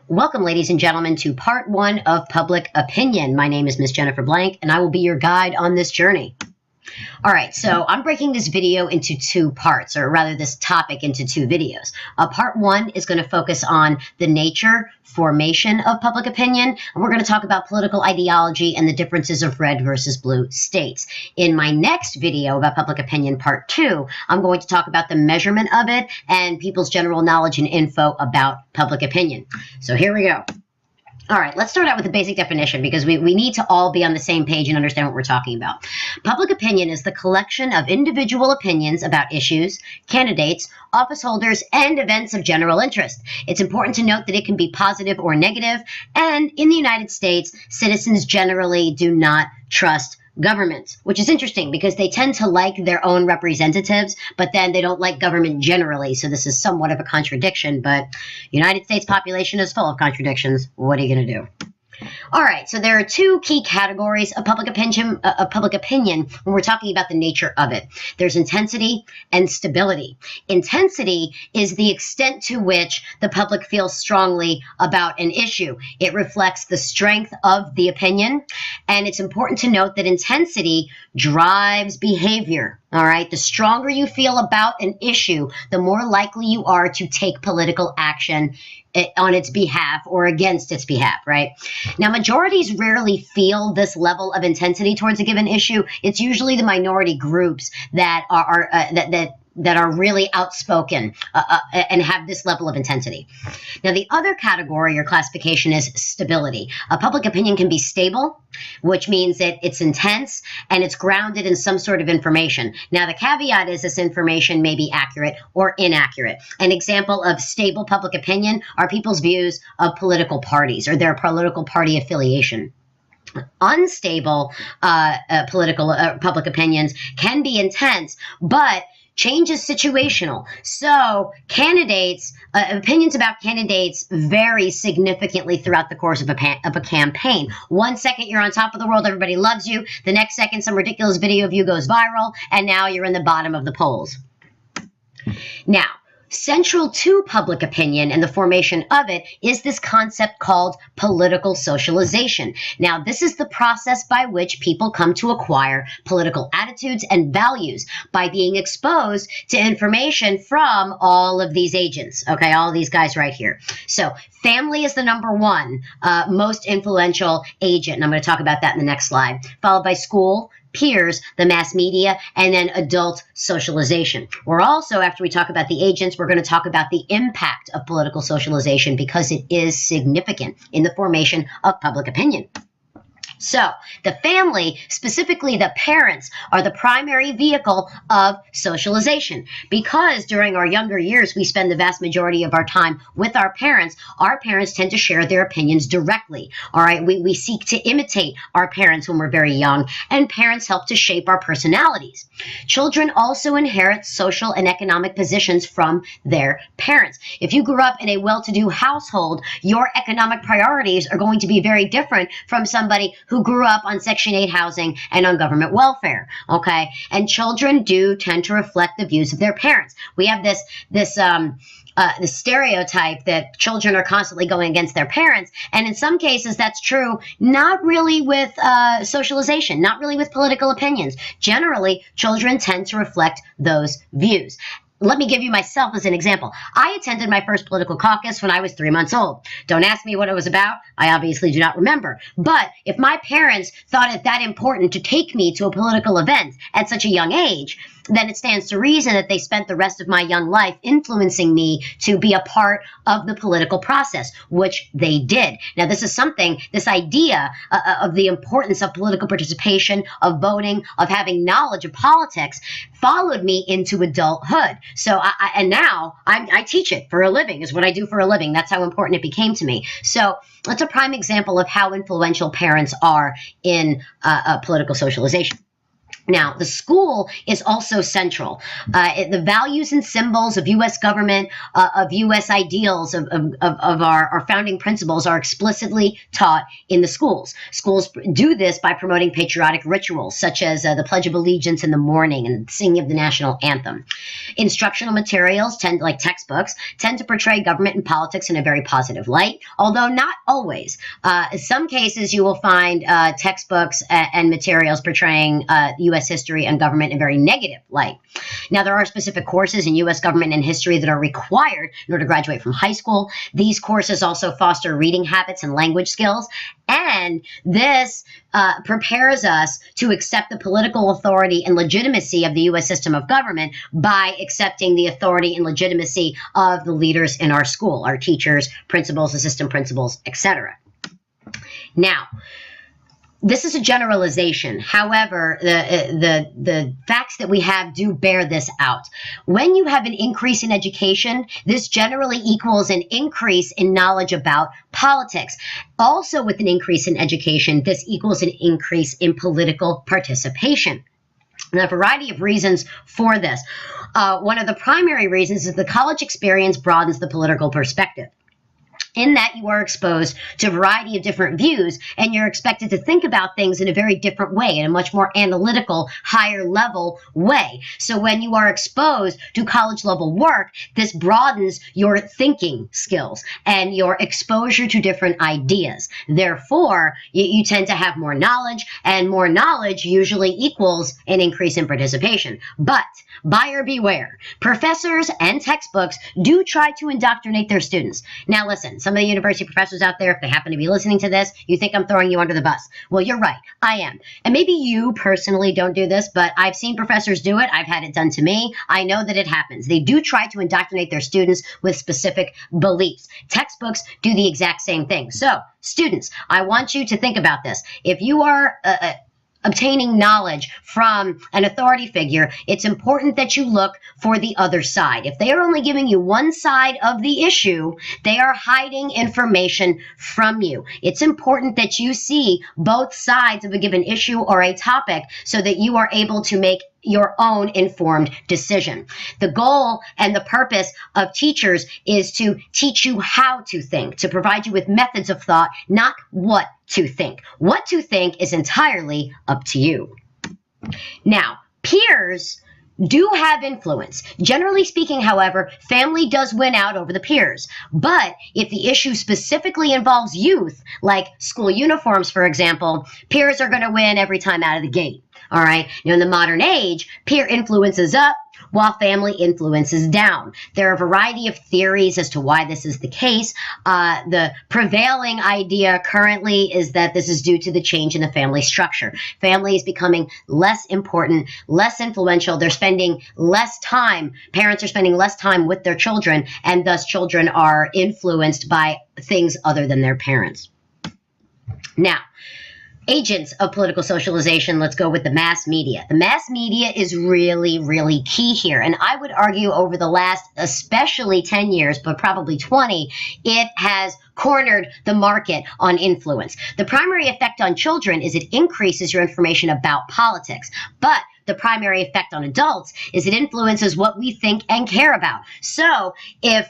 Welcome, ladies and gentlemen, to part one of Public Opinion. My name is Miss Jennifer Blank, and I will be your guide on this journey. All right, so I'm breaking this video into two parts, or rather this topic into two videos. Part one is going to focus on the nature, formation of public opinion, and we're going to talk about political ideology and the differences of red versus blue states. In my next video about public opinion, part two, I'm going to talk about the measurement of it and people's general knowledge and info about public opinion. So here we go. All right, let's start out with a basic definition because we need to all be on the same page and understand what we're talking about. Public opinion is the collection of individual opinions about issues, candidates, office holders, and events of general interest. It's important to note that it can be positive or negative, and in the United States, citizens generally do not trust government, which is interesting because they tend to like their own representatives, but then they don't like government generally. So this is somewhat of a contradiction, but United States population is full of contradictions. What are you going to do? All right, so there are two key categories of public opinion when we're talking about the nature of it. There's intensity and stability. Intensity is the extent to which the public feels strongly about an issue. It reflects the strength of the opinion, and it's important to note that intensity drives behavior. All right, the stronger you feel about an issue, the more likely you are to take political action on its behalf or against its behalf, right? Now, majorities rarely feel this level of intensity towards a given issue. It's usually the minority groups that are really outspoken and have this level of intensity. Now, the other category or classification is stability. A public opinion can be stable, which means that it's intense and it's grounded in some sort of information. Now, the caveat is this information may be accurate or inaccurate. An example of stable public opinion are people's views of political parties or their political party affiliation. Unstable public opinions can be intense, but change is situational. So candidates, opinions about candidates vary significantly throughout the course of a campaign. 1 second you're on top of the world, everybody loves you. The next second some ridiculous video of you goes viral, and now you're in the bottom of the polls. Now, central to public opinion and the formation of it is this concept called political socialization. Now, this is the process by which people come to acquire political attitudes and values by being exposed to information from all of these agents, okay, all of these guys right here. So family is the number one most influential agent, and I'm going to talk about that in the next slide, followed by school, peers, the mass media, and then adult socialization. We're also, after we talk about the agents, we're going to talk about the impact of political socialization because it is significant in the formation of public opinion. So the family, specifically the parents, are the primary vehicle of socialization. Because during our younger years, we spend the vast majority of our time with our parents tend to share their opinions directly. All right, we seek to imitate our parents when we're very young, and parents help to shape our personalities. Children also inherit social and economic positions from their parents. If you grew up in a well-to-do household, your economic priorities are going to be very different from somebody who grew up on Section 8 housing and on government welfare, okay? And children do tend to reflect the views of their parents. We have this stereotype that children are constantly going against their parents, and in some cases that's true, not really with socialization, not really with political opinions. Generally, children tend to reflect those views. Let me give you myself as an example. I attended my first political caucus when I was 3 months old. Don't ask me what it was about. I obviously do not remember. But if my parents thought it that important to take me to a political event at such a young age, then it stands to reason that they spent the rest of my young life influencing me to be a part of the political process, which they did. Now, this is something, this idea of the importance of political participation, of voting, of having knowledge of politics, followed me into adulthood. So, now I teach it for a living, is what I do for a living. That's how important it became to me. So, that's a prime example of how influential parents are in political socialization. Now, the school is also central. The values and symbols of U.S. government, of U.S. ideals, of our founding principles are explicitly taught in the schools. Schools do this by promoting patriotic rituals, such as the Pledge of Allegiance in the morning and singing of the national anthem. Instructional materials, like textbooks, tend to portray government and politics in a very positive light, although not always. In some cases, you will find textbooks and materials portraying U.S. history and government in a very negative light. Now, there are specific courses in U.S. government and history that are required in order to graduate from high school. These courses also foster reading habits and language skills, and this prepares us to accept the political authority and legitimacy of the U.S. system of government by accepting the authority and legitimacy of the leaders in our school, our teachers, principals, assistant principals, etc. Now, this is a generalization. However, the facts that we have do bear this out. When you have an increase in education, this generally equals an increase in knowledge about politics. Also, with an increase in education, this equals an increase in political participation. And a variety of reasons for this. One of the primary reasons is the college experience broadens the political perspective. In that you are exposed to a variety of different views, and you're expected to think about things in a very different way, in a much more analytical, higher level way. So when you are exposed to college level work, this broadens your thinking skills and your exposure to different ideas. Therefore, you tend to have more knowledge, and more knowledge usually equals an increase in participation. But buyer beware. Professors and textbooks do try to indoctrinate their students. Now listen, some of the university professors out there, if they happen to be listening to this, you think I'm throwing you under the bus. Well, you're right. I am. And maybe you personally don't do this, but I've seen professors do it. I've had it done to me. I know that it happens. They do try to indoctrinate their students with specific beliefs. Textbooks do the exact same thing. So, students, I want you to think about this. If you are obtaining knowledge from an authority figure, it's important that you look for the other side. If they are only giving you one side of the issue, they are hiding information from you. It's important that you see both sides of a given issue or a topic so that you are able to make your own informed decision. The goal and the purpose of teachers is to teach you how to think, to provide you with methods of thought, not what to think. What to think is entirely up to you. Now, peers do have influence. Generally speaking, however, family does win out over the peers. But if the issue specifically involves youth, like school uniforms, for example, peers are going to win every time out of the gate. All right. Now, in the modern age, peer influence is up while family influence is down. There are a variety of theories as to why this is the case. The prevailing idea currently is that this is due to the change in the family structure. Family is becoming less important, less influential. They're spending less time. Parents are spending less time with their children, and thus children are influenced by things other than their parents. Now, agents of political socialization, let's go with the mass media. The mass media is really, really key here. And I would argue over the last, especially 10 years, but probably 20, it has cornered the market on influence. The primary effect on children is it increases your information about politics. But the primary effect on adults is it influences what we think and care about. So if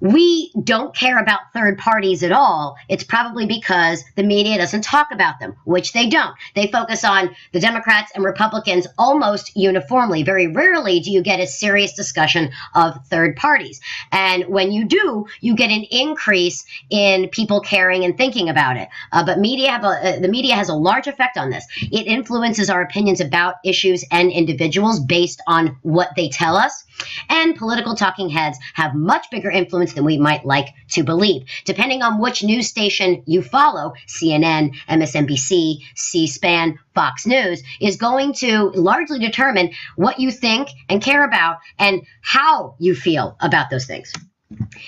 we don't care about third parties at all, it's probably because the media doesn't talk about them, which they don't. They focus on the Democrats and Republicans almost uniformly. Very rarely do you get a serious discussion of third parties. And when you do, you get an increase in people caring and thinking about it. But the media has a large effect on this. It influences our opinions about issues and individuals based on what they tell us. And political talking heads have much bigger influence than we might like to believe. Depending on which news station you follow, CNN, MSNBC, C-SPAN, Fox News, is going to largely determine what you think and care about and how you feel about those things.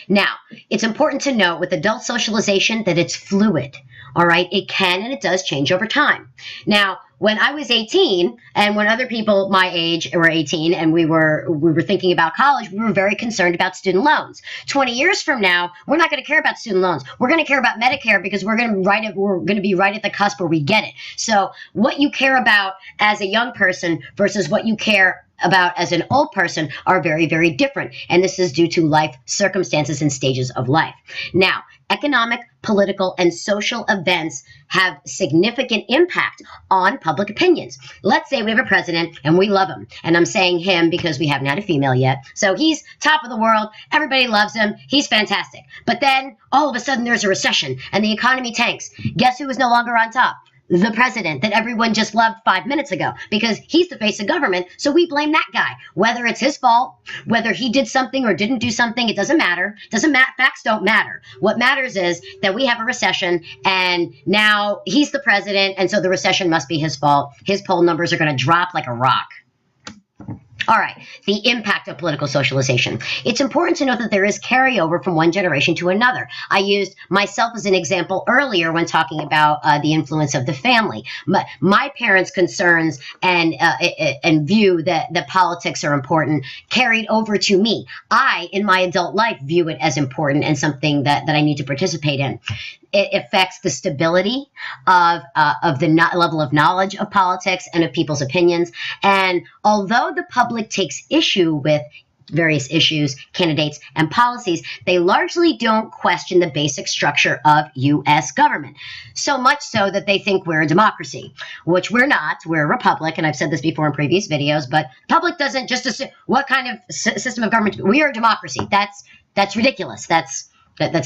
Now, it's important to note with adult socialization that it's fluid. All right, it can and it does change over time. Now, when I was 18, and when other people my age were 18, and we were thinking about college, we were very concerned about student loans. 20 years from now, we're not going to care about student loans. We're going to care about Medicare because we're going to be right at the cusp where we get it. So, what you care about as a young person versus what you care about as an old person are very, very different. And this is due to life circumstances and stages of life. Now, economic, political, and social events have significant impact on public opinions. Let's say we have a president and we love him. And I'm saying him because we haven't had a female yet. So he's top of the world. Everybody loves him. He's fantastic. But then all of a sudden there's a recession and the economy tanks. Guess who is no longer on top? The president that everyone just loved 5 minutes ago, because he's the face of government. So we blame that guy, whether it's his fault, whether he did something or didn't do something. It doesn't matter. Facts don't matter. What matters is that we have a recession and now he's the president. And so the recession must be his fault. His poll numbers are going to drop like a rock. All right, the impact of political socialization. It's important to note that there is carryover from one generation to another. I used myself as an example earlier when talking about the influence of the family. My parents' concerns and view that politics are important carried over to me. I, in my adult life, view it as important and something that I need to participate in. It affects the stability of the level of knowledge of politics and of people's opinions. And although the public takes issue with various issues, candidates, and policies, they largely don't question the basic structure of U.S. government. So much so that they think we're a democracy, which we're not. We're a republic, and I've said this before in previous videos, but the public doesn't just assume what kind of system of government. We are a democracy. That's ridiculous. That's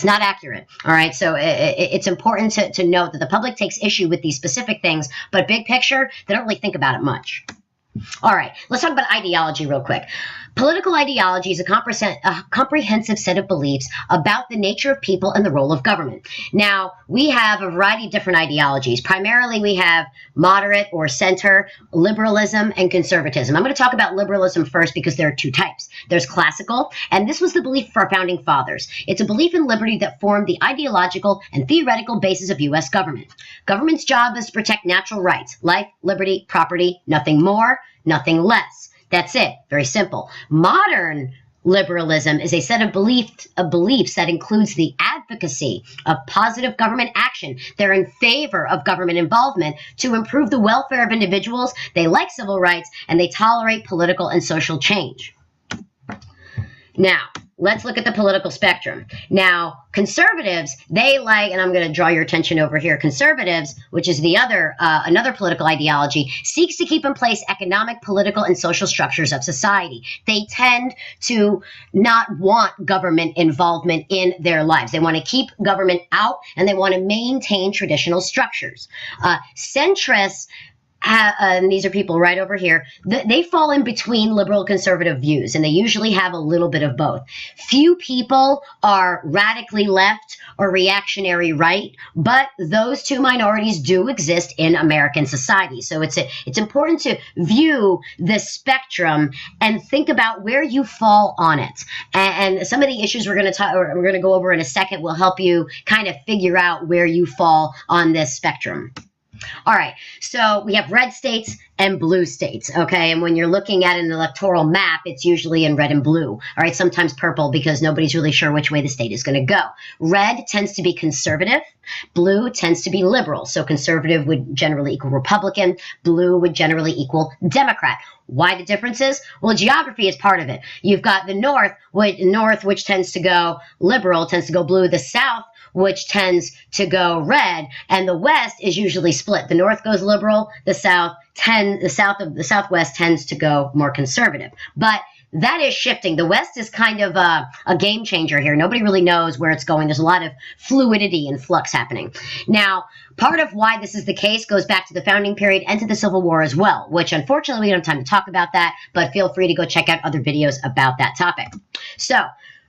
not accurate. All right. So it's important to note that the public takes issue with these specific things, but big picture, they don't really think about it much. All right. Let's talk about ideology real quick. Political ideology is a comprehensive set of beliefs about the nature of people and the role of government. Now, we have a variety of different ideologies. Primarily, we have moderate or center, liberalism, and conservatism. I'm going to talk about liberalism first because there are two types. There's classical, and this was the belief of our founding fathers. It's a belief in liberty that formed the ideological and theoretical basis of U.S. government. Government's job is to protect natural rights, life, liberty, property, nothing more, nothing less. That's it. Very simple. Modern liberalism is a set of beliefs that includes the advocacy of positive government action. They're in favor of government involvement to improve the welfare of individuals. They like civil rights, and they tolerate political and social change. Now, let's look at the political spectrum. Now, conservatives, they like, and I'm going to draw your attention over here, conservatives, which is the other, another political ideology, seeks to keep in place economic, political, and social structures of society. They tend to not want government involvement in their lives. They want to keep government out, and they want to maintain traditional structures. Centrists, and these are people right over here, they fall in between liberal conservative views, and they usually have a little bit of both. Few people are radically left or reactionary right, but those two minorities do exist in American society. So it's important to view this spectrum and think about where you fall on it. And some of the issues we're going to go over in a second will help you kind of figure out where you fall on this spectrum. All right, so we have red states and blue states, okay? And when you're looking at an electoral map, it's usually in red and blue, all right? Sometimes purple because nobody's really sure which way the state is going to go. Red tends to be conservative. Blue tends to be liberal. So conservative would generally equal Republican. Blue would generally equal Democrat. Why the differences? Well, geography is part of it. You've got the north, which tends to go liberal, tends to go blue. The south, which tends to go red, and the west is usually split. The north goes liberal, the southwest tends to go more conservative. But that is shifting. The West is kind of a game changer here. Nobody really knows where it's going. There's a lot of fluidity and flux happening. Now, part of why this is the case goes back to the founding period and to the Civil War as well, which unfortunately we don't have time to talk about that, but feel free to go check out other videos about that topic. So,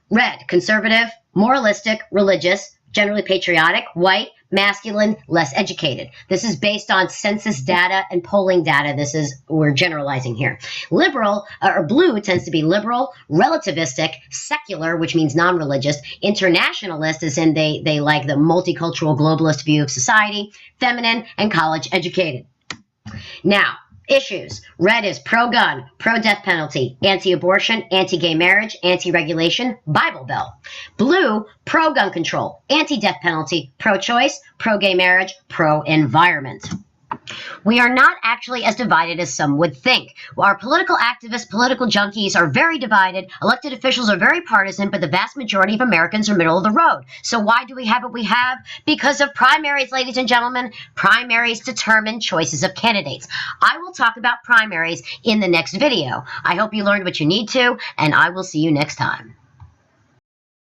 red, conservative, moralistic, religious, generally patriotic. White, masculine, less educated. This is based on census data and polling data. We're generalizing here. Liberal, or blue, tends to be liberal, relativistic, secular, which means non-religious, internationalist, as in they like the multicultural globalist view of society, feminine, and college educated. Now, issues. Red is pro-gun, pro-death penalty, anti-abortion, anti-gay marriage, anti-regulation, Bible Belt. Blue, pro-gun control, anti-death penalty, pro-choice, pro-gay marriage, pro-environment. We are not actually as divided as some would think. Our political activists, political junkies are very divided. Elected officials are very partisan, but the vast majority of Americans are middle of the road. So why do we have what we have? Because of primaries, ladies and gentlemen. Primaries determine choices of candidates. I will talk about primaries in the next video. I hope you learned what you need to, and I will see you next time.